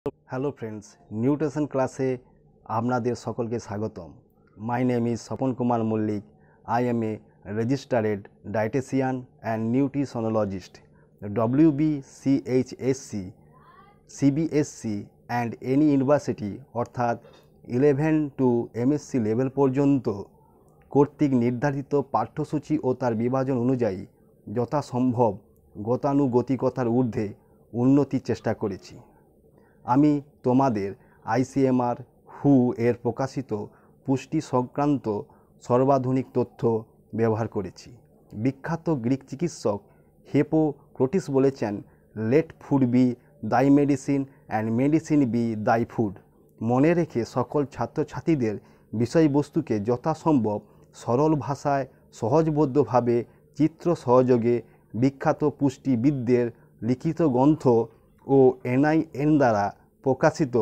Hello friends, nutrition ক্লাসে আপনাদের সকলকে স্বাগতম। My name is Swapan Kumar Mallick. I am a registered dietitian and nutritionologist, WBCHSC, CBSC and any university অর্থাৎ 11 two MSc level পর্যন্ত কর্তৃক নির্ধারিত পাঠ্যসূচি ও তার বিভাজন অনুযায়ী যথাসম্ভব গতানুগতিকতার ঊর্ধ্বে উন্নতির চেষ্টা করেছি। আমি তোমাদের ICMR WHO এর প্রকাশিত পুষ্টি সংক্রান্ত সর্বাধুনিক তথ্য ব্যবহার করেছি। বিখ্যাত গ্রিক চিকিৎসক হিপোক্রেটিস বলেছেন, লেট ফুড বি দাই মেডিসিন অ্যান্ড মেডিসিন বি দাই ফুড। মনে রেখে সকল ছাত্রছাত্রীদের বিষয়বস্তুকে যথাসম্ভব সরল ভাষায় সহজবোধ্যভাবে চিত্র সহযোগে বিখ্যাত পুষ্টিবিদদের লিখিত গ্রন্থ ও NIN দ্বারা প্রকাশিত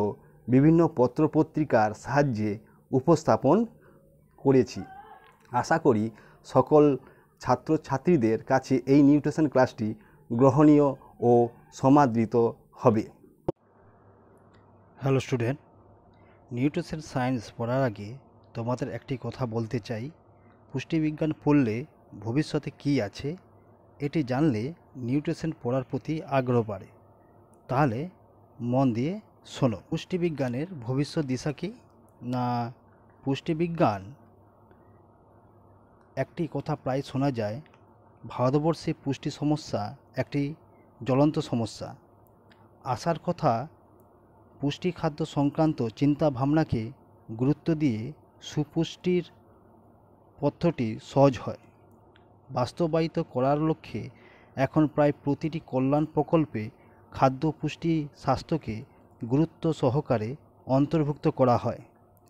বিভিন্ন পত্রপত্রিকার সাহায্যে উপস্থাপন করেছি। আশা করি সকল ছাত্রছাত্রীদের কাছে এই নিউট্রিশন ক্লাসটি গ্রহণীয় ও সমাদৃত হবে। হ্যালো স্টুডেন্ট, নিউট্রিশন সায়েন্স পড়ার আগে তোমাদের একটি কথা বলতে চাই। পুষ্টিবিজ্ঞান পড়লে ভবিষ্যতে কী আছে এটি জানলে নিউট্রিশন পড়ার প্রতি আগ্রহ বাড়ে। তাহলে মন দিয়ে শোনো। পুষ্টিবিজ্ঞানের ভবিষ্যৎ দিশা কী না, পুষ্টিবিজ্ঞান একটি কথা প্রায় শোনা যায়, ভারতবর্ষে পুষ্টি সমস্যা একটি জ্বলন্ত সমস্যা। আসার কথা পুষ্টি খাদ্য সংক্রান্ত চিন্তা ভাবনাকে গুরুত্ব দিয়ে সুপুষ্টির পথটি সহজ হয়। বাস্তবায়িত করার লক্ষ্যে এখন প্রায় প্রতিটি কল্যাণ প্রকল্পে খাদ্য পুষ্টি স্বাস্থ্যকে গুরুত্ব সহকারে অন্তর্ভুক্ত করা হয়।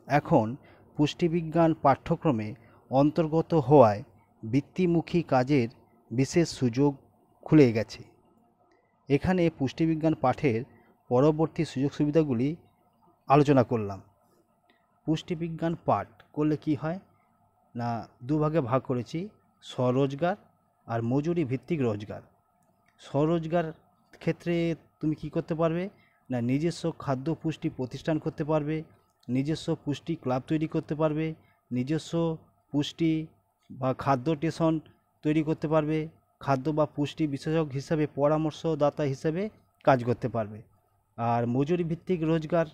এখন পুষ্টিবিজ্ঞান পাঠ্যক্রমে অন্তর্গত হওয়ায় বৃত্তিমুখী কাজের বিশেষ সুযোগ খুলে গেছে। এখানে পুষ্টিবিজ্ঞান পাঠের পরবর্তী সুযোগ সুবিধাগুলি আলোচনা করলাম। পুষ্টিবিজ্ঞান পাঠ করলে কি হয় না, দুভাগে ভাগ করেছি, স্বরোজগার আর মজুরি ভিত্তিক রোজগার। স্বরোজগার ক্ষেত্রে তুমি কি করতে পারবে না, নিজস্ব খাদ্য পুষ্টি প্রতিষ্ঠান করতে পারবে, নিজস্ব পুষ্টি ক্লাব তৈরি করতে পারবে, নিজস্ব পুষ্টি বা খাদ্য স্টেশন তৈরি করতে পারবে, খাদ্য বা পুষ্টি বিশেষজ্ঞ হিসাবে পরামর্শদাতা হিসেবে কাজ করতে পারবে। আর মজুরি ভিত্তিক রোজগার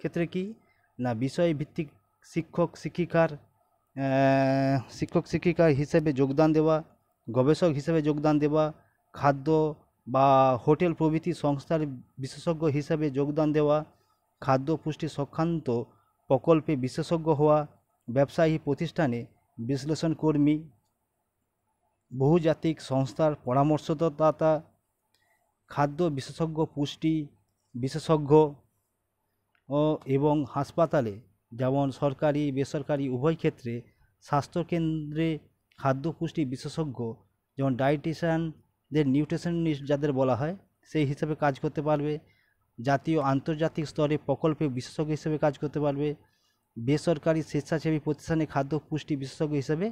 ক্ষেত্রে কি না, বিষয় ভিত্তিক শিক্ষক শিক্ষিকা হিসেবে যোগদান দেওয়া, গবেষক হিসেবে যোগদান দেওয়া, খাদ্য বা হোটেল প্রভৃতি সংস্থার বিশেষজ্ঞ হিসেবে যোগদান দেওয়া, খাদ্য পুষ্টি সংক্রান্ত প্রকল্পে বিশেষজ্ঞ হওয়া, ব্যবসায়ী প্রতিষ্ঠানে বিশ্লেষণ কর্মী, বহুজাতিক সংস্থার পরামর্শদাতা, খাদ্য বিশেষজ্ঞ, পুষ্টি বিশেষজ্ঞ এবং হাসপাতালে যেমন সরকারি বেসরকারি উভয় ক্ষেত্রে স্বাস্থ্যকেন্দ্রে খাদ্য পুষ্টি বিশেষজ্ঞ, যেমন ডায়েটিশিয়ানদের নিউট্রিশনিস্ট যাদের বলা হয় সেই হিসেবে কাজ করতে পারবে। জাতীয় আন্তর্জাতিক স্তরে প্রকল্পে বিশেষজ্ঞ হিসেবে কাজ করতে পারবে। বেসরকারি স্বেচ্ছাসেবী প্রতিষ্ঠানে খাদ্য পুষ্টি বিশেষজ্ঞ হিসেবে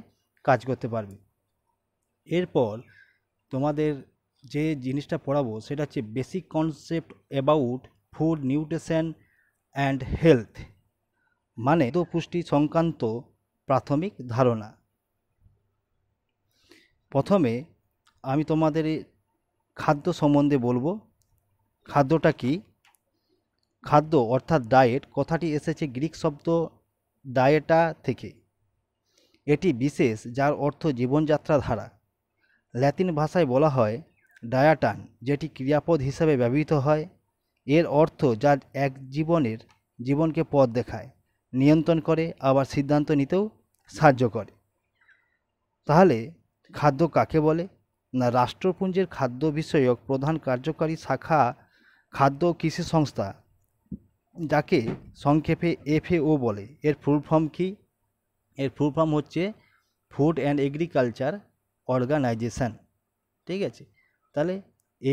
কাজ করতে পারবে। এরপর তোমাদের যে জিনিসটা পড়াবো সেটা হচ্ছে basic concept about food nutrition and health, মানে খাদ্য পুষ্টি সংক্রান্ত প্রাথমিক ধারণা। প্রথমে আমি তোমাদের খাদ্য সম্বন্ধে বলবো। খাদ্যটা কি? খাদ্য অর্থাৎ ডায়েট কথাটি এসেছে গ্রিক শব্দ ডায়েটা থেকে। এটি বিশেষ যার অর্থ জীবনযাত্রা ধারা। ল্যাতিন ভাষায় বলা হয় ডায়াটান, যেটি ক্রিয়াপদ হিসাবে ব্যবহৃত হয়। এর অর্থ যা এক জীবনকে পথ দেখায়, নিয়ন্ত্রণ করে, আবার সিদ্ধান্ত নিতেও সাহায্য করে। তাহলে খাদ্য কাকে বলে না, রাষ্ট্রপুঞ্জের খাদ্য বিষয়ক প্রধান কার্যকারী শাখা খাদ্য কৃষি সংস্থা, যাকে সংক্ষেপে FAO বলে। এর ফুল ফর্ম কি? এর ফুল ফর্ম হচ্ছে ফুড অ্যান্ড এগ্রিকালচার অর্গানাইজেশন। ঠিক আছে, তাহলে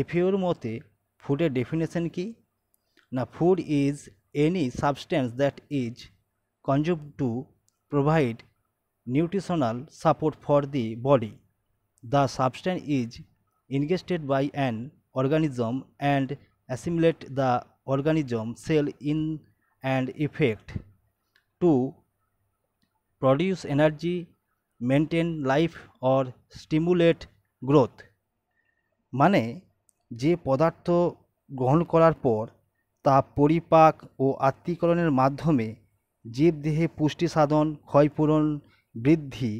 FAOর মতে ফুডের ডেফিনেশন কি না, food is any substance that is consumed to provide nutritional support for the body. The substance is ingested by an organism and assimilate the organism cell in and effect to produce energy, maintain life or stimulate growth। মানে যে পদার্থ গ্রহণ করার পর তা পরিপাক ও আত্তীকরণের মাধ্যমে জীবদেহে পুষ্টি সাধন, ক্ষয়পূরণ, বৃদ্ধি,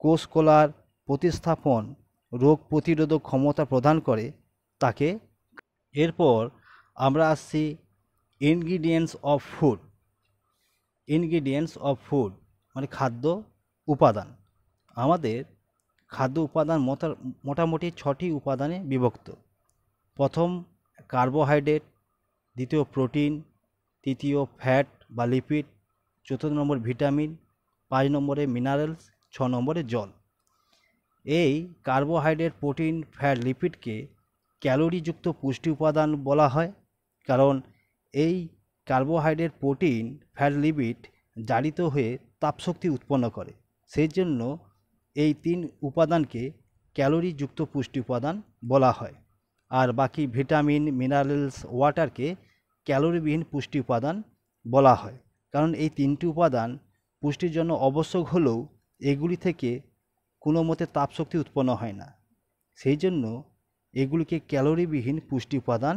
কোষ কলার প্রতিস্থাপন, রোগ প্রতিরোধক ক্ষমতা প্রদান করে তাকে। এরপর আমরা আসছি ingredients of food. Ingredients of food মানে খাদ্য উপাদান। আমাদের খাদ্য উপাদান মোটামুটি 6টি উপাদানে বিভক্ত। প্রথম কার্বোহাইড্রেট, দ্বিতীয় প্রোটিন, তৃতীয় ফ্যাট বা লিপিড, চতুর্থ নম্বর ভিটামিন, 5 নম্বরে মিনারেলস, 6 নম্বরে জল। এই কার্বোহাইড্রেট, প্রোটিন, ফ্যাট, লিপিডকে ক্যালোরিযুক্ত পুষ্টি উপাদান বলা হয়, কারণ এই কার্বোহাইড্রেট, প্রোটিন, ফ্যাট, লিপিড জারিত হয়ে তাপশক্তি উৎপন্ন করে। সেই জন্য এই 3 উপাদানকে ক্যালোরিযুক্ত পুষ্টি উপাদান বলা হয়। আর বাকি ভিটামিন, মিনারেলস, ওয়াটারকে ক্যালোরিবিহীন পুষ্টি উপাদান বলা হয়, কারণ এই 3টি উপাদান পুষ্টির জন্য আবশ্যক হলেও এগুলি থেকে কোনো মতে তাপশক্তি উৎপন্ন হয় না। সেই জন্য এগুলিকে ক্যালোরিবিহীন পুষ্টি উপাদান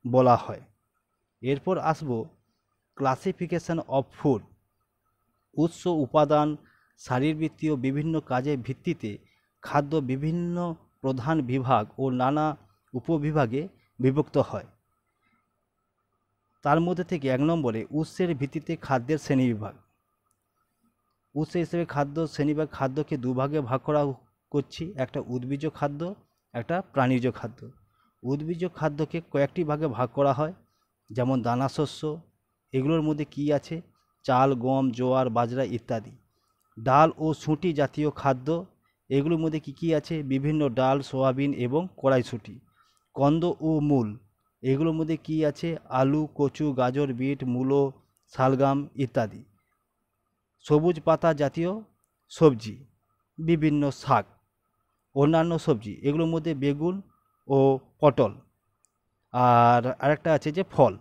বলা হয়। এরপর আসব ক্লাসিফিকেশন অফ ফুড। উৎস, উপাদান, শারীরবৃত্তীয় বিভিন্ন কাজের ভিত্তিতে খাদ্য বিভিন্ন প্রধান বিভাগ ও নানা উপবিভাগে বিভক্ত হয়। তার মধ্যে থেকে 1 নম্বরে উৎসের ভিত্তিতে খাদ্যের শ্রেণীবিভাগ। উৎস হিসেবে খাদ্য শ্রেণীবিভাগ, খাদ্যকে 2 ভাগে ভাগ করা করছি, একটা উদ্ভিজ্জ খাদ্য, একটা প্রাণীজ খাদ্য। উদ্ভিজ্জ খাদ্যকে কয়েকটি ভাগে ভাগ করা হয়, যেমন দানাশস্য, এগুলোর মধ্যে কি আছে, চাল, গম, জোয়ার, বাজরা ইত্যাদি। ডাল ও শুঁটি জাতীয় খাদ্য, এগুলোর মধ্যে কি আছে, বিভিন্ন ডাল, সয়াবিন এবং কড়াইশুঁটি। কন্দ ও মূল, এগুলোর মধ্যে কি আছে, আলু, কচু, গাজর, বিট, মূলো, শালগাম ইত্যাদি। সবুজ পাতা জাতীয় সবজি, বিভিন্ন শাক, অন্যান্য সবজি, এগুলোর মধ্যে বেগুন ও পটল। আর আরেকটা আছে যে ফল।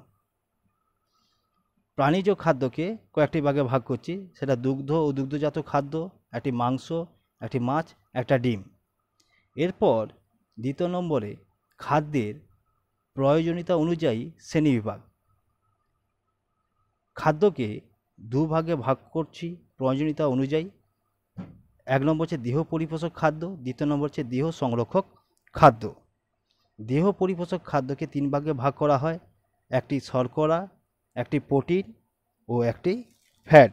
প্রাণীজ খাদ্যকে কয়েকটি ভাগে ভাগ করছি, সেটা দুগ্ধ ও দুগ্ধজাত খাদ্য, একটি মাংস, একটি মাছ, একটা ডিম। এরপর 2 নম্বরে খাদ্যের প্রয়োজনীয়তা অনুযায়ী শ্রেণীবিভাগ। খাদ্যকে 2 ভাগে ভাগ করছি প্রয়োজনীয়তা অনুযায়ী। 1 নম্বর হচ্ছে দেহ পরিপোষক খাদ্য, 2 নম্বর হচ্ছে দেহ সংরক্ষক খাদ্য। দেহ পরিপোষক খাদ্যকে 3 ভাগে ভাগ করা হয়, একটি শর্করা, একটি প্রোটিন ও একটি ফ্যাট।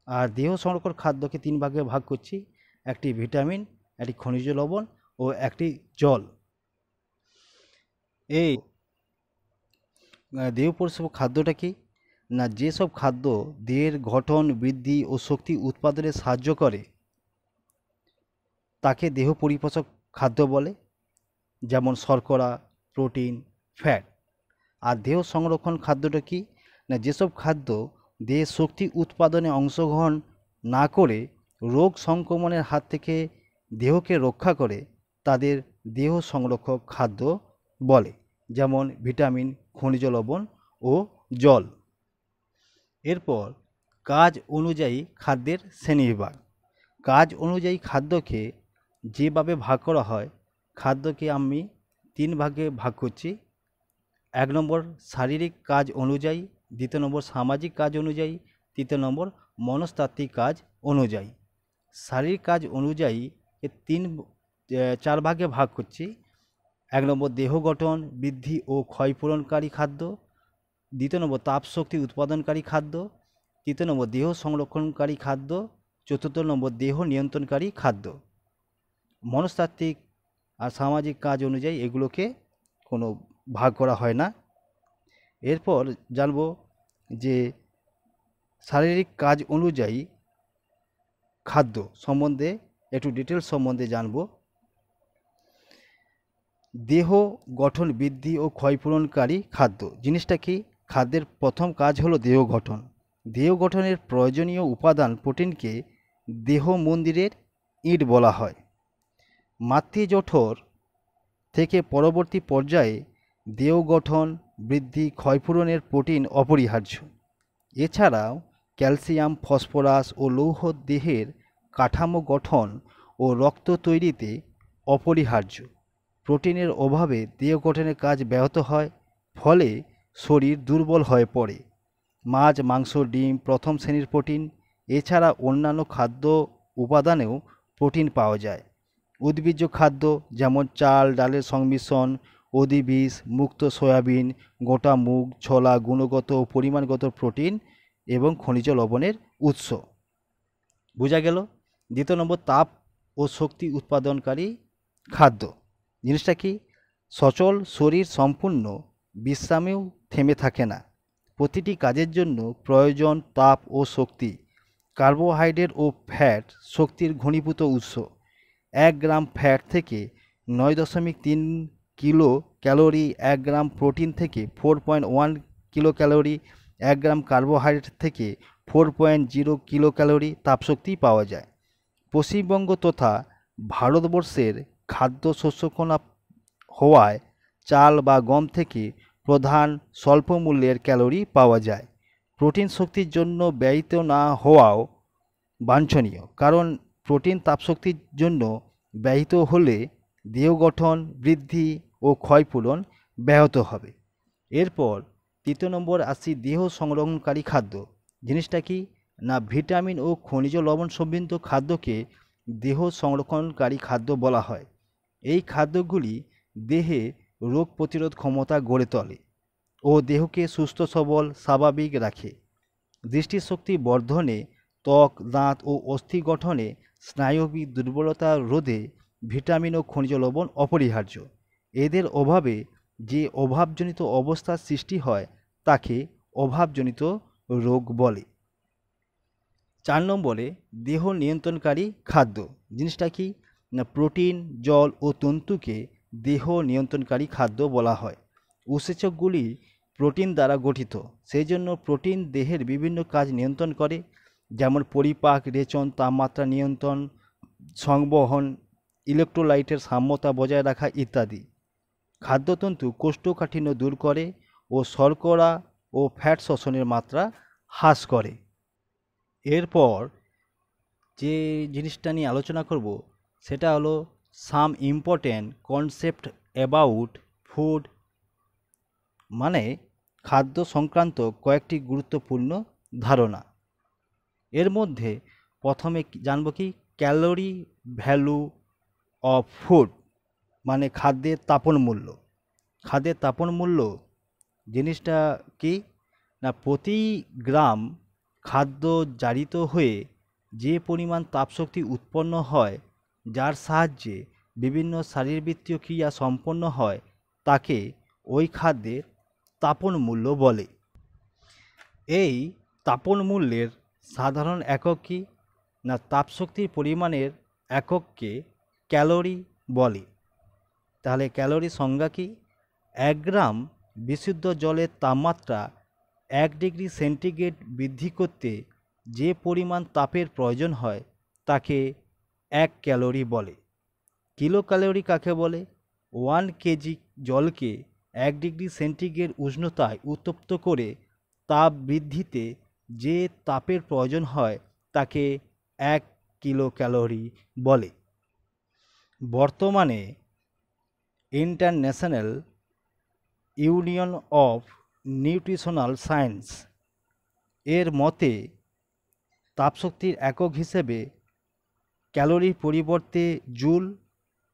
আর দেহ সংরক্ষক খাদ্যকে 3 ভাগে ভাগ করছি, একটি ভিটামিন, একটি খনিজ লবণ ও একটি জল। এই দেহ পরিপোষক খাদ্যটা কি না, যেসব খাদ্য দেহের গঠন, বৃদ্ধি ও শক্তি উৎপাদনে সাহায্য করে তাকে দেহ পরিপোষক খাদ্য বলে, যেমন শর্করা, প্রোটিন, ফ্যাট। আর দেহ সংরক্ষণ খাদ্যটা কি না, যেসব খাদ্য দেহের শক্তি উৎপাদনে অংশগ্রহণ না করে রোগ সংক্রমণের হাত থেকে দেহকে রক্ষা করে তাদের দেহ সংরক্ষক খাদ্য বলে, যেমন ভিটামিন, খনিজ লবণ ও জল। এরপর কাজ অনুযায়ী খাদ্যের শ্রেণীবিভাগ। কাজ অনুযায়ী খাদ্যকে যেভাবে ভাগ করা হয়, খাদ্যকে আমি 3 ভাগে ভাগ করছি। 1 নম্বর শারীরিক কাজ অনুযায়ী, 2 নম্বর সামাজিক কাজ অনুযায়ী, 3 নম্বর মনস্তাত্ত্বিক কাজ অনুযায়ী। শারীরিক কাজ অনুযায়ী 4 ভাগে ভাগ করছি। 1 নম্বর দেহ গঠন, বৃদ্ধি ও ক্ষয়পূরণকারী খাদ্য, 2 নম্বর তাপশক্তি উৎপাদনকারী খাদ্য, 3 নম্বর দেহ সংরক্ষণকারী খাদ্য, 4 নম্বর দেহ নিয়ন্ত্রণকারী খাদ্য। মনস্তাত্ত্বিক আর সামাজিক কাজ অনুযায়ী এগুলোকে কোনো ভাগ করা হয় না। এরপর জানব যে শারীরিক কাজ অনুযায়ী খাদ্য সম্বন্ধে একটু ডিটেলস সম্বন্ধে জানব। দেহ গঠন, বৃদ্ধি ও ক্ষয়পূরণকারী খাদ্য জিনিসটা কি? খাদ্যের প্রথম কাজ হলো দেহ গঠন। দেহ গঠনের প্রয়োজনীয় উপাদান প্রোটিনকে দেহ মন্দিরের ইট বলা হয়। মাতৃজঠর থেকে পরবর্তী পর্যায়ে দেহ গঠন, বৃদ্ধি, ক্ষয়পূরণের প্রোটিন অপরিহার্য। এছাড়াও ক্যালসিয়াম, ফসফরাস ও লৌহ দেহের কাঠামো গঠন ও রক্ত তৈরিতে অপরিহার্য। প্রোটিনের অভাবে দেহ গঠনের কাজ ব্যাহত হয়, ফলে শরীর দুর্বল হয়ে পড়ে। মাছ, মাংস, ডিম প্রথম শ্রেণীর প্রোটিন। এছাড়া অন্যান্য খাদ্য উপাদানেও প্রোটিন পাওয়া যায়। উদ্ভিজ্জ খাদ্য যেমন চাল, ডালের সংমিশ্রণ, অধিবীজ মুক্ত সয়াবিন, গোটা মুগ, ছোলা গুণগত ও পরিমাণগত প্রোটিন এবং খনিজ লবণের উৎস। বোঝা গেল। দ্বিতীয় নম্বর, তাপ ও শক্তি উৎপাদনকারী খাদ্য। জিনিসটা কি? সচল শরীর সম্পূর্ণ বিশ্রামেও থেমে থাকে না। প্রতিটি কাজের জন্য প্রয়োজন তাপ ও শক্তি। কার্বোহাইড্রেট ও ফ্যাট শক্তির ঘনীভূত উৎস। 1 গ্রাম ফ্যাট থেকে 9.3 কিলো ক্যালোরি, 1 গ্রাম প্রোটিন থেকে 4.1 কিলো ক্যালোরি, 1 গ্রাম কার্বোহাইড্রেট থেকে 4.0 কিলো ক্যালোরি তাপশক্তি পাওয়া যায়। পশ্চিমবঙ্গ তথা ভারতবর্ষের খাদ্য শস্যকোনা হওয়ায় চাল বা গম থেকে প্রধান স্বল্প মূল্যের ক্যালোরি পাওয়া যায়। প্রোটিন শক্তির জন্য ব্যয়িত না হওয়াও বাঞ্ছনীয়, কারণ প্রোটিন তাপশক্তির জন্য ব্যয়িত হলে দেহ গঠন, বৃদ্ধি ও ক্ষয়পূরণ ব্যাহত হবে। এরপর তৃতীয় নম্বর আসছি দেহ সংরক্ষণকারী খাদ্য। জিনিসটা কি? না, ভিটামিন ও খনিজ লবণ সমৃদ্ধ খাদ্যকে দেহ সংরক্ষণকারী খাদ্য বলা হয়। এই খাদ্যগুলি দেহে রোগ প্রতিরোধ ক্ষমতা গড়ে তোলে ও দেহকে সুস্থ সবল স্বাভাবিক রাখে। দৃষ্টিশক্তি বর্ধনে, ত্বক, দাঁত ও অস্থি গঠনে, স্নায়বিক দুর্বলতা রোধে ভিটামিন ও খনিজ লবণ অপরিহার্য। এদের অভাবে যে অভাবজনিত অবস্থার সৃষ্টি হয় তাকে অভাবজনিত রোগ বলে। 4 নম্বরে দেহ নিয়ন্ত্রণকারী খাদ্য। জিনিসটা কি? না, প্রোটিন, জল ও তন্তুকে দেহ নিয়ন্ত্রণকারী খাদ্য বলা হয়। উৎসেচকগুলি প্রোটিন দ্বারা গঠিত, সেই জন্য প্রোটিন দেহের বিভিন্ন কাজ নিয়ন্ত্রণ করে, যেমন পরিপাক, রেচন, তাপমাত্রা নিয়ন্ত্রণ, সংবহন, ইলেকট্রোলাইটের সাম্যতা বজায় রাখা ইত্যাদি। খাদ্যতন্তু কোষ্ঠকাঠিন্য দূর করে ও শর্করা ও ফ্যাট শোষণের মাত্রা হ্রাস করে। এরপর যে জিনিসটা নিয়ে আলোচনা করব সেটা হলো some important concept about food, মানে খাদ্য সংক্রান্ত কয়েকটি গুরুত্বপূর্ণ ধারণা। এর মধ্যে প্রথমে জানব কি? ক্যালোরি ভ্যালু অফ ফুড, মানে খাদ্যের তাপন মূল্য। খাদ্যের তাপন মূল্য জিনিসটা কি? না, প্রতি গ্রাম খাদ্য জারিত হয়ে যে পরিমাণ তাপশক্তি উৎপন্ন হয়, যার সাহায্যে বিভিন্ন শারীরবৃত্তীয় ক্রিয়া সম্পন্ন হয়, তাকে ওই খাদ্যের তাপন মূল্য বলে। এই তাপন মূল্যের সাধারণ একক কি? না, তাপশক্তির পরিমাণের একককে ক্যালোরি বলে। তাহলে ক্যালোরি সংজ্ঞা কি? 1 গ্রাম বিশুদ্ধ জলের তাপমাত্রা 1 ডিগ্রি সেন্টিগ্রেড বৃদ্ধি করতে যে পরিমাণ তাপের প্রয়োজন হয় তাকে 1 ক্যালোরি বলে। কিলো ক্যালোরি কাকে বলে? 1 কেজি জলকে 1 ডিগ্রি সেন্টিগ্রেড উষ্ণতায় উত্তপ্ত করে তাপ বৃদ্ধিতে যে তাপের প্রয়োজন হয় তাকে 1 কিলো ক্যালোরি বলে। বর্তমানে international union of nutritional science এর মতে তাপশক্তির একক হিসেবে ক্যালোরির পরিবর্তে জুল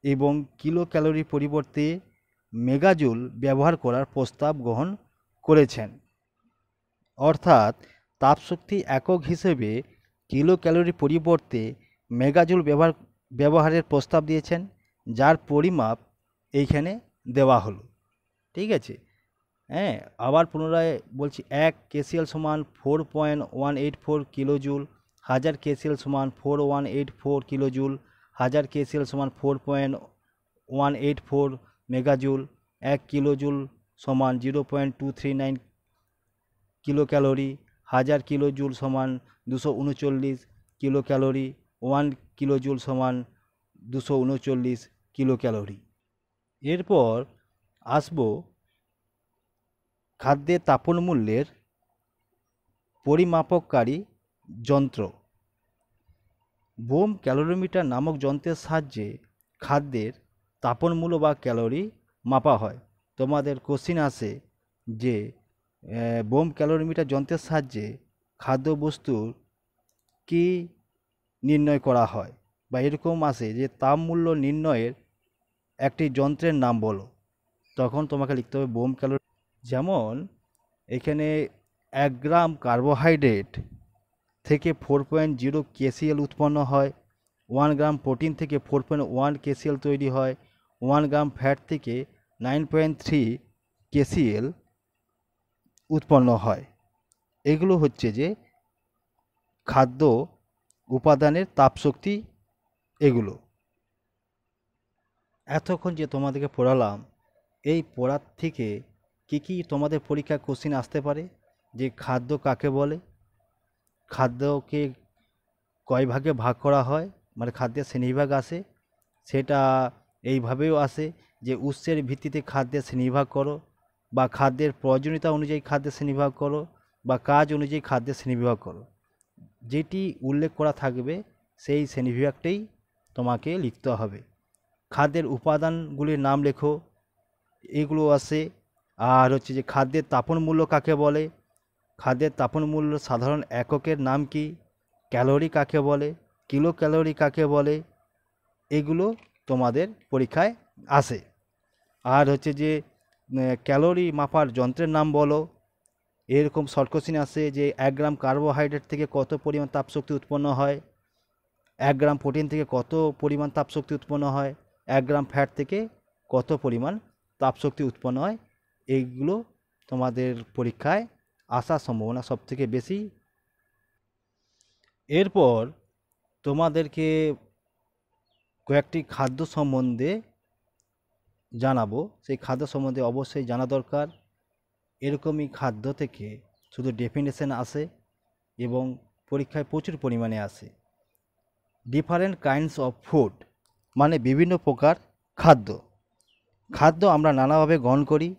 এবং কিলো ক্যালোরির পরিবর্তে মেগাজুল ব্যবহার করার প্রস্তাব গ্রহণ করেছেন। অর্থাৎ তাপশক্তি একক হিসেবে কিলো ক্যালোরির পরিবর্তে মেগাজুল ব্যবহারের প্রস্তাব দিয়েছেন, যার পরিমাপ এইখানে দেওয়া হলো। ঠিক আছে? হ্যাঁ, আবার পুনরায় বলছি, 1 কেসিএল সমান 4.184 কিলোজুল, 1000 কেসিএল সমান 4184 কিলোজুল, 1000 কেসিএল সমান 4.184 মেগাজুল, 1 কিলোজুল সমান 0.239 কিলো ক্যালোরি, 1000 কিলোজুল সমান 239 কিলো ক্যালোরি, 1 কিলোজুল সমান 239 কিলো ক্যালোরি। এরপর আসবো খাদ্যের তাপন মূল্যের পরিমাপককারী যন্ত্র। বোম ক্যালোরিমিটার নামক যন্ত্রের সাহায্যে খাদ্যের তাপন মূল্য বা ক্যালোরি মাপা হয়। তোমাদের কোশ্চিন আসে যে বোম ক্যালোরিমিটার যন্ত্রের সাহায্যে খাদ্যবস্তুর কি নির্ণয় করা হয়, বা এরকম আসে যে তাপ মূল্য নির্ণয়ের একটি যন্ত্রের নাম বলো। তখন তোমাকে লিখতে হবে বোম ক্যালোরি। যেমন এখানে 1 গ্রাম কার্বোহাইড্রেট থেকে 4.0 কেসিএল উৎপন্ন হয়, 1 গ্রাম প্রোটিন থেকে 4.1 কেসিএল তৈরি হয়, 1 গ্রাম ফ্যাট থেকে 9.3 কেসিএল উৎপন্ন হয়। এগুলো হচ্ছে যে খাদ্য উপাদানের তাপশক্তি। এগুলো এতক্ষণ যে তোমাদেরকে পড়ালাম, এই পড়ার থেকে কি কি তোমাদের পরীক্ষায় কোশ্চিন আসতে পারে, যে খাদ্য কাকে বলে, খাদ্যকে কয় ভাগে ভাগ করা হয়, মানে খাদ্যের শ্রেণীবিভাগ আসে, সেটা এইভাবেও আসে যে উৎসের ভিত্তিতে খাদ্যের শ্রেণীবিভাগ করো, বা খাদ্যের প্রয়োজনীয়তা অনুযায়ী খাদ্যের শ্রেণীবিভাগ করো, বা কাজ অনুযায়ী খাদ্যের শ্রেণীবিভাগ করো। যেটি উল্লেখ করা থাকবে সেই শ্রেণীবিভাগটাই তোমাকে লিখতে হবে। খাদ্যের উপাদানগুলির নাম লেখো, এগুলো আসে। আর হচ্ছে যে খাদ্যের তাপন মূল্য কাকে বলে, খাদ্যের তাপন মূল্য সাধারণ এককের নাম কি, ক্যালোরি কাকে বলে, কিলো ক্যালোরি কাকে বলে, এগুলো তোমাদের পরীক্ষায় আসে। আর হচ্ছে যে ক্যালোরি মাপার যন্ত্রের নাম বলো, এরকম শর্ট কোশ্চিন আসে যে 1 গ্রাম কার্বোহাইড্রেট থেকে কত পরিমাণ তাপশক্তি উৎপন্ন হয়, 1 গ্রাম প্রোটিন থেকে কত পরিমাণ তাপশক্তি উৎপন্ন হয়, 1 গ্রাম ফ্যাট থেকে কত পরিমাণ তাপশক্তি উৎপন্ন হয়। এইগুলো তোমাদের পরীক্ষায় আসার সম্ভাবনা সবথেকে বেশি। এরপর তোমাদেরকে কয়েকটি খাদ্য সম্বন্ধে জানাবো, সেই খাদ্য সম্বন্ধে অবশ্যই জানা দরকার। এরকমই খাদ্য থেকে শুধু ডেফিনেশন আসে এবং পরীক্ষায় প্রচুর পরিমাণে আসে। ডিফারেন্ট কাইন্ডস অফ ফুড মানে বিভিন্ন প্রকার খাদ্য। খাদ্য আমরা নানাভাবে গ্রহণ করি,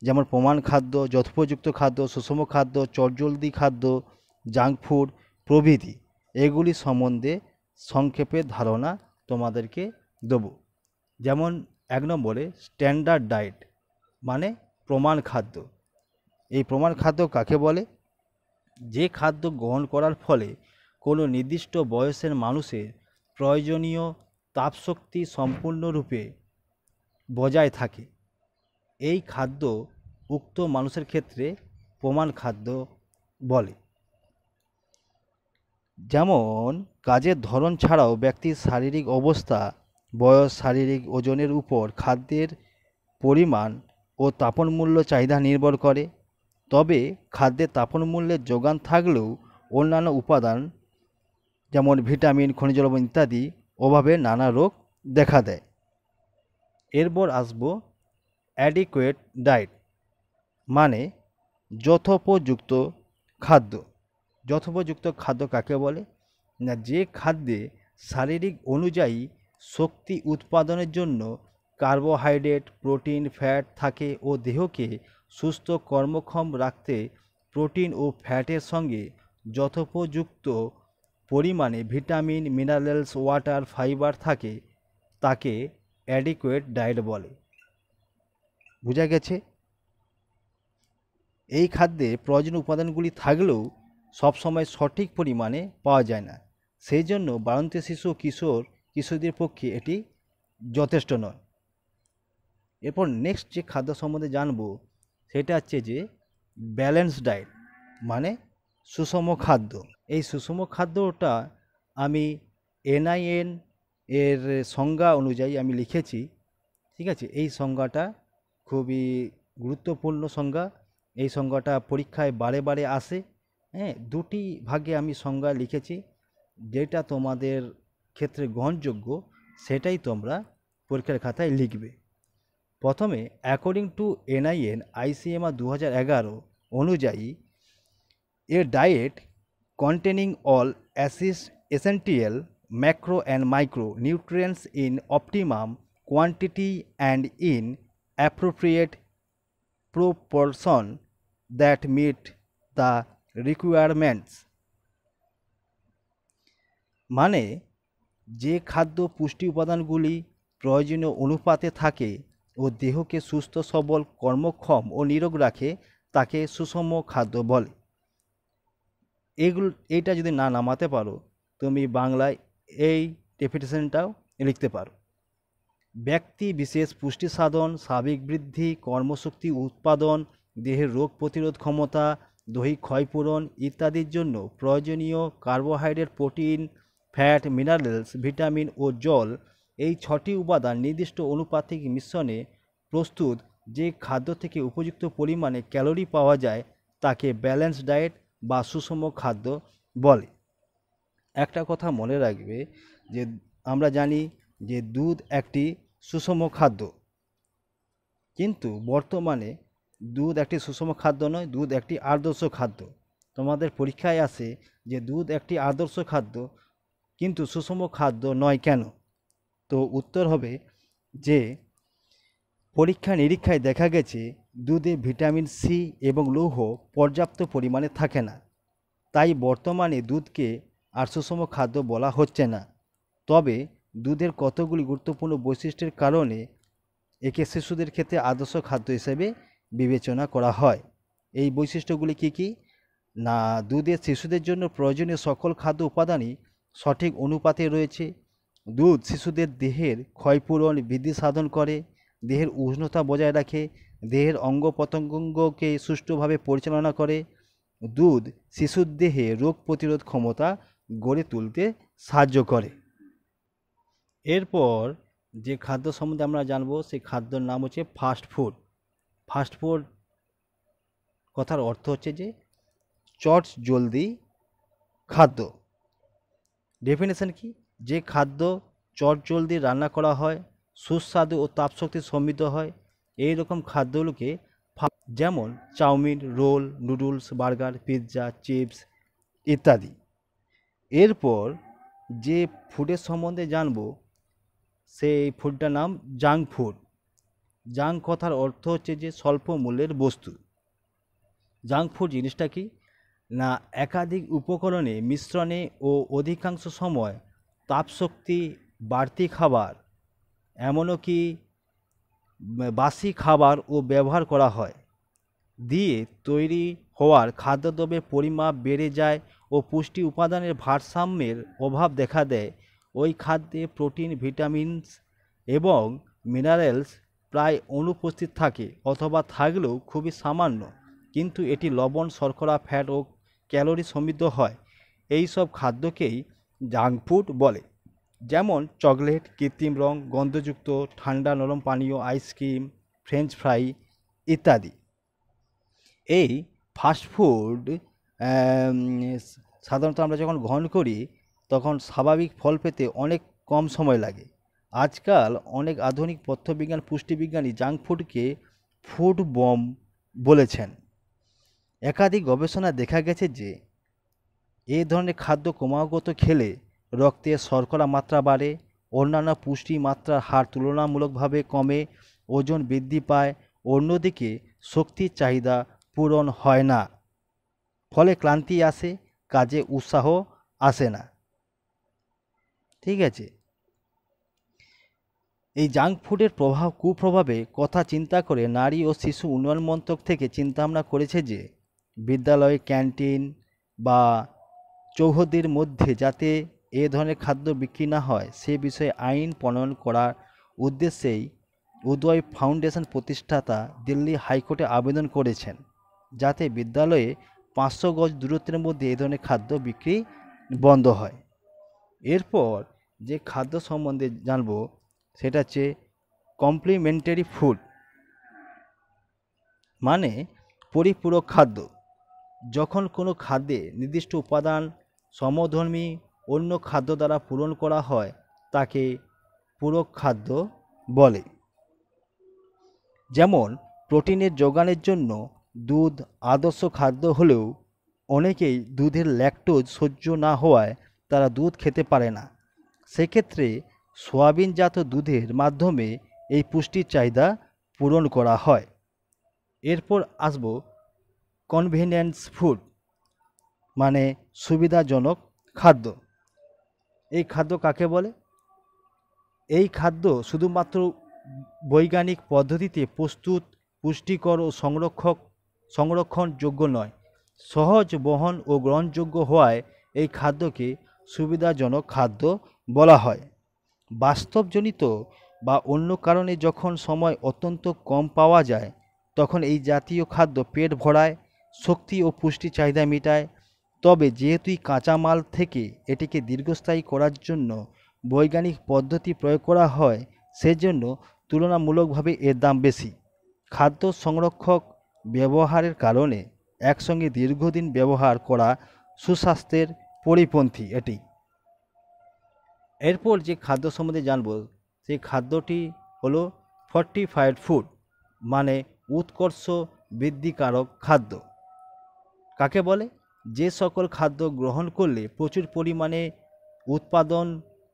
যেমন প্রমাণ খাদ্য, যথোপযুক্ত খাদ্য, সুষম খাদ্য, চটজলদি খাদ্য, জাঙ্ক ফুড প্রভৃতি। এগুলি সম্বন্ধে সংক্ষেপে ধারণা তোমাদেরকে দেবো। যেমন 1 নম্বরে স্ট্যান্ডার্ড ডায়েট মানে প্রমাণ খাদ্য। এই প্রমাণ খাদ্য কাকে বলে, যে খাদ্য গ্রহণ করার ফলে কোনো নির্দিষ্ট বয়সের মানুষের প্রয়োজনীয় তাপশক্তি সম্পূর্ণরূপে বজায় থাকে। এই খাদ্য উক্ত মানুষের ক্ষেত্রে প্রমাণ খাদ্য বলে। যেমন কাজের ধরন ছাড়াও ব্যক্তির শারীরিক অবস্থা, বয়স, শারীরিক ওজনের উপর খাদ্যের পরিমাণ ও তাপন মূল্য চাহিদা নির্ভর করে। তবে খাদ্যের তাপন মূল্যের যোগান থাকলেও অন্যান্য উপাদান যেমন ভিটামিন, খনিজ লবণ ইত্যাদি অভাবে নানা রোগ দেখা দেয়। এরপর আসবো অ্যাডিকুয়েট ডায়েট মানে যথোপযুক্ত খাদ্য। যথোপযুক্ত খাদ্য কাকে বলে না, যে খাদ্যে শারীরিক অনুযায়ী শক্তি উৎপাদনের জন্য কার্বোহাইড্রেট, প্রোটিন, ফ্যাট থাকে ও দেহকে সুস্থ কর্মক্ষম রাখতে প্রোটিন ও ফ্যাটের সঙ্গে যথোপযুক্ত পরিমাণে ভিটামিন, মিনারেলস, ওয়াটার, ফাইবার থাকে, তাকে অ্যাডিকুয়েট ডায়েট বলে। বোঝা গেছে? এই খাদ্যে প্রয়োজনীয় উপাদানগুলি থাকলেও সবসময় সঠিক পরিমাণে পাওয়া যায় না, সেই জন্য বাড়ন্ত শিশু ও কিশোরদের পক্ষে এটি যথেষ্ট নয়। এরপর নেক্সট যে খাদ্য সম্বন্ধে জানবো সেটা হচ্ছে যে ব্যালেন্স ডায়েট মানে সুষম খাদ্য। এই সুষম খাদ্যটা আমি NIN এর সংজ্ঞা অনুযায়ী আমি লিখেছি, ঠিক আছে? এই সংজ্ঞাটা খুবই গুরুত্বপূর্ণ সংজ্ঞা। এই সংজ্ঞাটা পরীক্ষায় বারে বারে আসে। হ্যাঁ, 2টি ভাগে আমি সংজ্ঞা লিখেছি, যেটা তোমাদের ক্ষেত্রে গ্রহণযোগ্য সেটাই তোমরা পরীক্ষার খাতায় লিখবে। প্রথমে অ্যাকর্ডিং টু NIN ICMR 2011 অনুযায়ী এ diet containing all essential macro and micro nutrients in optimum quantity and in appropriate proportion that meet the requirements। মানে যে খাদ্য পুষ্টি উপাদানগুলি প্রয়োজনীয় অনুপাতে থাকে ও দেহকে সুস্থ সবল কর্মক্ষম ও নিরোগ রাখে তাকে সুষম খাদ্য বলে। এইটা যদি না নামাতে পারো তুমি বাংলায় এই ডেফিনেশনটাও লিখতে পারো। ব্যক্তি বিশেষ পুষ্টি সাধন, স্বাভাবিক বৃদ্ধি, কর্মশক্তি উৎপাদন, দেহের রোগ প্রতিরোধ ক্ষমতা, দৈহিক ক্ষয়পূরণ ইত্যাদির জন্য প্রয়োজনীয় carbohydrate, protein, fat, minerals, vitamin ও জল এই 6টি উপাদান নির্দিষ্ট অনুপাতিক মিশ্রণে প্রস্তুত যে খাদ্য থেকে উপযুক্ত পরিমাণে ক্যালোরি পাওয়া যায় তাকে ব্যালেন্স ডায়েট বা সুষম খাদ্য বলে। একটা কথা মনে রাখবে যে আমরা জানি যে দুধ একটি সুষম খাদ্য, কিন্তু বর্তমানে দুধ একটি সুষম খাদ্য নয়, দুধ একটি আদর্শ খাদ্য। তোমাদের পরীক্ষায় আসে যে দুধ একটি আদর্শ খাদ্য কিন্তু সুষম খাদ্য নয় কেন? তো উত্তর হবে যে পরীক্ষা নিরীক্ষায় দেখা গেছে দুধে ভিটামিন সি এবং লৌহ পর্যাপ্ত পরিমাণে থাকে না, তাই বর্তমানে দুধকে আর সুষম খাদ্য বলা হচ্ছে না। তবে দুধের কতগুলি গুরুত্বপূর্ণ বৈশিষ্ট্যের কারণে একে শিশুদের ক্ষেত্রে আদর্শ খাদ্য হিসেবে বিবেচনা করা হয়। এই বৈশিষ্ট্যগুলি কি কি? না, দুধে শিশুদের জন্য প্রয়োজনীয় সকল খাদ্য উপাদানই সঠিক অনুপাতে রয়েছে। দুধ শিশুদের দেহের ক্ষয়পূরণ বৃদ্ধি সাধন করে, দেহের উষ্ণতা বজায় রাখে, দেহের অঙ্গ প্রত্যঙ্গকে সুষ্ঠুভাবে পরিচালনা করে। দুধ শিশুর দেহে রোগ প্রতিরোধ ক্ষমতা গড়ে তুলতে সাহায্য করে। এরপর যে খাদ্য সম্বন্ধে আমরা জানবো সেই খাদ্যর নাম হচ্ছে ফাস্ট ফুড। ফাস্ট ফুড কথার অর্থ হচ্ছে যে চট জলদি খাদ্য। ডেফিনেশন কি? যে খাদ্য চট জলদি রান্না করা হয়, সুস্বাদু ও তাপশক্তি সমৃদ্ধ হয়, এই রকম খাদ্যগুলোকে যেমন chowmein, roll, noodles, burger, pizza, chips ইত্যাদি। এরপর যে ফুডের সম্বন্ধে জানবো সেই ফুডটার নাম জাঙ্ক ফুড। জাঙ্ক কথার অর্থ হচ্ছে যে স্বল্প মূল্যের বস্তু। জাঙ্ক ফুড জিনিসটা কি? না, একাধিক উপকরণে মিশ্রণে ও অধিকাংশ সময় তাপশক্তি বাড়তি খাবার, এমনকি বাসি খাবার ও ব্যবহার করা হয় দিয়ে তৈরি হওয়ার খাদ্যদ্রব্যের পরিমাপ বেড়ে যায় ও পুষ্টি উপাদানের ভারসাম্যের অভাব দেখা দেয়। ওই খাদ্যে প্রোটিন, ভিটামিনস এবং মিনারেলস প্রায় অনুপস্থিত থাকে অথবা থাকলেও খুবই সামান্য, কিন্তু এটি লবণ, শর্করা, ফ্যাট ও ক্যালোরি সমৃদ্ধ হয়। এই সব খাদ্যকেই জাঙ্ক ফুড বলে। যেমন চকলেট, কৃত্রিম রং, গন্ধযুক্ত ঠান্ডা নরম পানীয়, আইসক্রিম, ফ্রেঞ্চ ফ্রাই ইত্যাদি। এই ফাস্টফুড সাধারণত আমরা যখন গ্রহণ করি তখন স্বাভাবিক ফল পেতে অনেক কম সময় লাগে। আজকাল অনেক আধুনিক পদার্থবিজ্ঞান পুষ্টিবিজ্ঞানী জাঙ্ক ফুডকে ফুড বম বলেছেন। একাধিক গবেষণায় দেখা গেছে যে এই ধরনের খাদ্য ক্রমাগত খেলে রক্তে শর্করা মাত্রা বাড়ে, অন্যান্য পুষ্টি মাত্রার হার তুলনামূলকভাবে কমে, ওজন বৃদ্ধি পায়, অন্যদিকে শক্তির চাহিদা পূরণ হয় না, ফলে ক্লান্তি আসে, কাজে উৎসাহ আসে না। ঠিক আছে, এই জাঙ্ক ফুডের কুপ্রভাবে কথা চিন্তা করে নারী ও শিশু উন্নয়ন মন্ত্রক থেকে চিন্তাভাবনা করেছে যে বিদ্যালয়ে ক্যান্টিন বা চৌহদ্দির মধ্যে যাতে এ ধরনের খাদ্য বিক্রি না হয় সে বিষয়ে আইন প্রণয়ন করার উদ্দেশ্যেই উদয় ফাউন্ডেশন প্রতিষ্ঠাতা দিল্লি হাইকোর্টে আবেদন করেছেন যাতে বিদ্যালয়ে 500 গজ দূরত্বের মধ্যে এ ধরনের খাদ্য বিক্রি বন্ধ হয়। এরপর যে খাদ্য সম্বন্ধে জানবো সেটা হচ্ছে কমপ্লিমেন্টারি ফুড, মানে পরিপূরক খাদ্য। যখন কোনো খাদ্যে নির্দিষ্ট উপাদান সমধর্মী অন্য খাদ্য দ্বারা পূরণ করা হয় তাকে পূরক খাদ্য বলে। যেমন প্রোটিনের যোগানের জন্য দুধ আদর্শ খাদ্য হলেও অনেকেই দুধের ল্যাকটোজ সহ্য না হওয়ায় তারা দুধ খেতে পারে না। সেক্ষেত্রে সয়াবিনজাত দুধের মাধ্যমে এই পুষ্টির চাহিদা পূরণ করা হয়। এরপর আসব কনভেনিয়েন্স ফুড মানে সুবিধাজনক খাদ্য। এই খাদ্য কাকে বলে? এই খাদ্য শুধুমাত্র বৈজ্ঞানিক পদ্ধতিতে প্রস্তুত, পুষ্টিকর ও সংরক্ষণযোগ্য নয়, সহজ বহন ও গ্রহণযোগ্য হওয়ায় এই খাদ্যকে সুবিধাজনক খাদ্য বলা হয়। বাস্তবজনিত বা অন্য কারণে যখন সময় অত্যন্ত কম পাওয়া যায়, তখন এই জাতীয় খাদ্য পেট ভরায়, শক্তি ও পুষ্টি চাহিদা মেটায়। তবে যেহেতু এই কাঁচামাল থেকে এটিকে দীর্ঘস্থায়ী করার জন্য বৈজ্ঞানিক পদ্ধতি প্রয়োগ করা হয়, সেজন্য তুলনামূলকভাবে এর দাম বেশি। খাদ্য সংরক্ষক ব্যবহারের কারণে একসঙ্গে দীর্ঘদিন ব্যবহার করা সুস্বাস্থ্যের পরিপন্থী এটি। এরপর যে খাদ্য সম্বন্ধে জানব, সেই খাদ্যটি হলো ফর্টিফাইড ফুড মানে উৎকর্ষ বৃদ্ধিকারক খাদ্য। কাকে বলে? যে সকল খাদ্য গ্রহণ করলে প্রচুর পরিমাণে উৎপাদন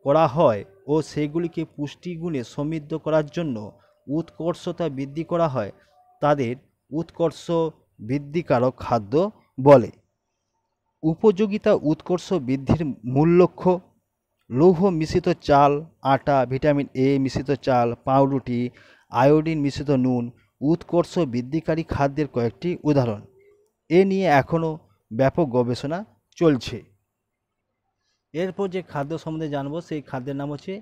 করা হয় ও সেগুলিকে পুষ্টিগুণে সমৃদ্ধ করার জন্য উৎকর্ষতা বৃদ্ধি করা হয়, তাদের উৎকর্ষ বৃদ্ধিকারক খাদ্য বলে। উপযোগিতা উৎকর্ষ বৃদ্ধির মূল লক্ষ্য: লৌহ মিশ্রিত চাল, আটা, ভিটামিন এ মিশ্রিত চাল, পাউরুটি, আয়োডিন মিশ্রিত নুন উৎকর্ষ বৃদ্ধিকারী খাদ্যের কয়েকটি উদাহরণ। এ নিয়ে এখনও ব্যাপক গবেষণা চলছে। এরপর যে খাদ্য সম্বন্ধে জানবো, সেই খাদ্যের নাম হচ্ছে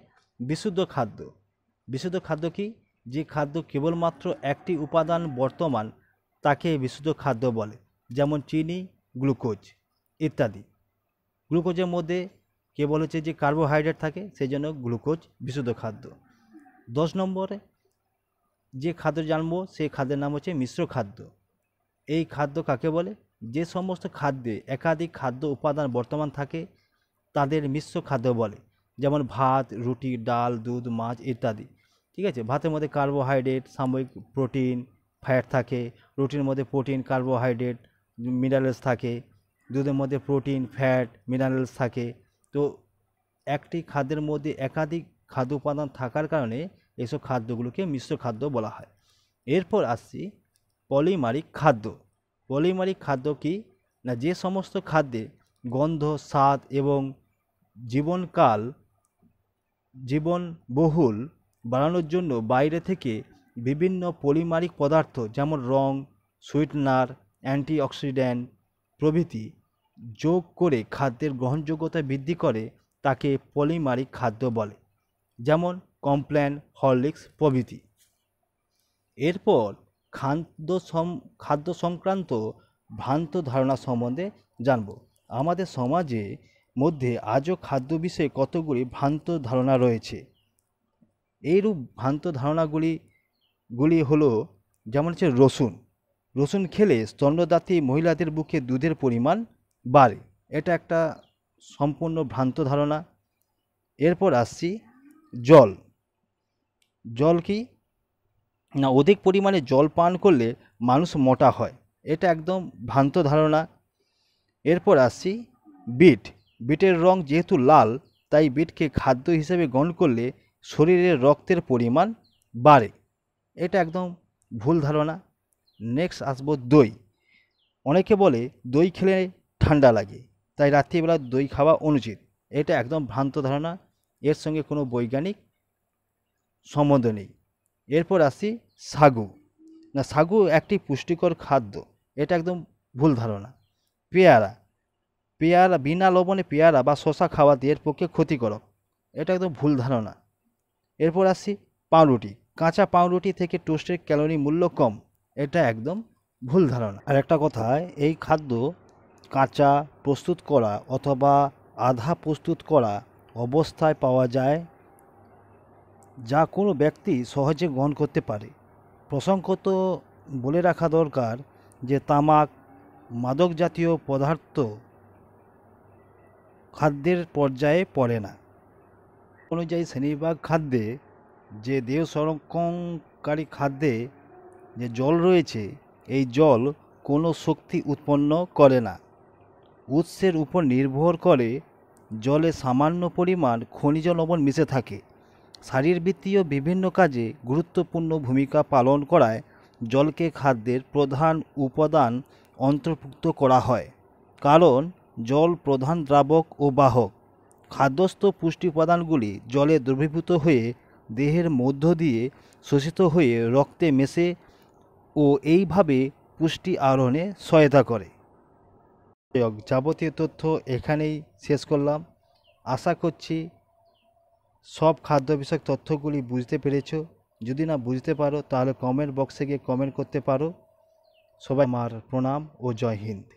বিশুদ্ধ খাদ্য। বিশুদ্ধ খাদ্য কি? যে খাদ্য কেবলমাত্র একটি উপাদান বর্তমান, তাকে বিশুদ্ধ খাদ্য বলে। যেমন চিনি, গ্লুকোজ ইত্যাদি। গ্লুকোজের মধ্যে কেবল হচ্ছে যে কার্বোহাইড্রেট থাকে, সেই জন্য গ্লুকোজ বিশুদ্ধ খাদ্য। 10 নম্বরে যে খাদ্য জানবো, সেই খাদ্যের নাম হচ্ছে মিশ্র খাদ্য। এই খাদ্য কাকে বলে? যে সমস্ত খাদ্যে একাধিক খাদ্য উপাদান বর্তমান থাকে, তাদের মিশ্র খাদ্য বলে। যেমন ভাত, রুটি, ডাল, দুধ, মাছ ইত্যাদি। ঠিক আছে? ভাতের মধ্যে কার্বোহাইড্রেট, সাময়িক প্রোটিন, ফ্যাট থাকে। রুটির মধ্যে প্রোটিন, কার্বোহাইড্রেট, মিনারেলস থাকে। দুধের মধ্যে প্রোটিন, ফ্যাট, মিনারেলস থাকে। তো একটি খাদ্যের মধ্যে একাধিক খাদ্য উপাদান থাকার কারণে এইসব খাদ্যগুলোকে মিশ্র খাদ্য বলা হয়। এরপর আসছি পলিমারিক খাদ্য। পলিমারিক খাদ্য কি না? যে সমস্ত খাদ্যে গন্ধ, স্বাদ এবং জীবনবহুল বাড়ানোর জন্য বাইরে থেকে বিভিন্ন পলিমারিক পদার্থ যেমন রং, সুইটনার, অ্যান্টিঅক্সিডেন্ট প্রভৃতি যোগ করে খাদ্যের গ্রহণযোগ্যতা বৃদ্ধি করে, তাকে পলিমারিক খাদ্য বলে। যেমন কমপ্ল্যান, হরলিক্স প্রভৃতি। এরপর খাদ্য সংক্রান্ত ভ্রান্ত ধারণা সম্বন্ধে জানব। আমাদের সমাজে মধ্যে আজও খাদ্য বিষয়ে কতগুলি ভ্রান্ত ধারণা রয়েছে। এইরূপ ভ্রান্ত ধারণাগুলি হলো, যেমন হচ্ছে রসুন খেলে স্তন্যদাত্রী মহিলাদের বুকে দুধের পরিমাণ বাড়ে। এটা একটা সম্পূর্ণ ভ্রান্ত ধারণা। এরপর আসছি জল কি না? অধিক পরিমাণে জল পান করলে মানুষ মোটা হয়। এটা একদম ভ্রান্ত ধারণা। এরপর আসছি বিটের রং যেহেতু লাল, তাই বিটকে খাদ্য হিসেবে গ্রহণ করলে শরীরে রক্তের পরিমাণ বাড়ে। এটা একদম ভুল ধারণা। নেক্সট আসবো দই। অনেকে বলে দই খেলে ঠান্ডা লাগে, তাই রাত্রিবেলা দই খাওয়া অনুচিত। এটা একদম ভ্রান্ত ধারণা, এর সঙ্গে কোনো বৈজ্ঞানিক সম্বন্ধ নেই। এরপর আসি সাগু একটি পুষ্টিকর খাদ্য। এটা একদম ভুল ধারণা। পেয়ারা বিনা লবণে পেয়ারা বা শসা খাওয়া দেহের পক্ষে ক্ষতিকারক। এটা একদম ভুল ধারণা। এরপর আসি পাউরুটি। কাঁচা পাউরুটি থেকে টোস্টের ক্যালোরি মূল্য কম। এটা একদম ভুল ধারণা। আর একটা কথা, এই খাদ্য কাঁচা, প্রস্তুত করা অথবা আধা প্রস্তুত করা অবস্থায় পাওয়া যায়, যা কোনো ব্যক্তি সহজে গ্রহণ করতে পারে। প্রসঙ্গত বলে রাখা দরকার যে তামাক, মাদক জাতীয় পদার্থ খাদ্যের পর্যায়ে পড়ে না। অনুযায়ী শ্রেণীবিভাগ খাদ্যে যে দেহ সংরক্ষণকারী খাদ্যে যে জল রয়েছে, এই জল কোনো শক্তি উৎপন্ন করে না। উৎসের উপর নির্ভর করে জলে সামান্য পরিমাণ খনিজ লবণ মিশে থাকে। শারীরবৃত্তীয় বিভিন্ন কাজে গুরুত্বপূর্ণ ভূমিকা পালন করায় জলকে খাদ্যের প্রধান উপাদান অন্তর্ভুক্ত করা হয়, কারণ জল প্রধান দ্রাবক ও বাহক। খাদ্যস্থ পুষ্টি উপাদানগুলি জলে দ্রবীভূত হয়ে দেহের মধ্য দিয়ে শোষিত হয়ে রক্তে মেশে ও এইভাবে পুষ্টি আহরণে সহায়তা করে। যাবতীয় তথ্য এখানেই শেষ করলাম। আশা করছি সব খাদ্য বিষয়ক তথ্যগুলি বুঝতে পেরেছো। যদি না বুঝতে পারো তাহলে কমেন্ট বক্সে গিয়ে কমেন্ট করতে পারো। সবাই আমার প্রণাম ও জয় হিন্দ।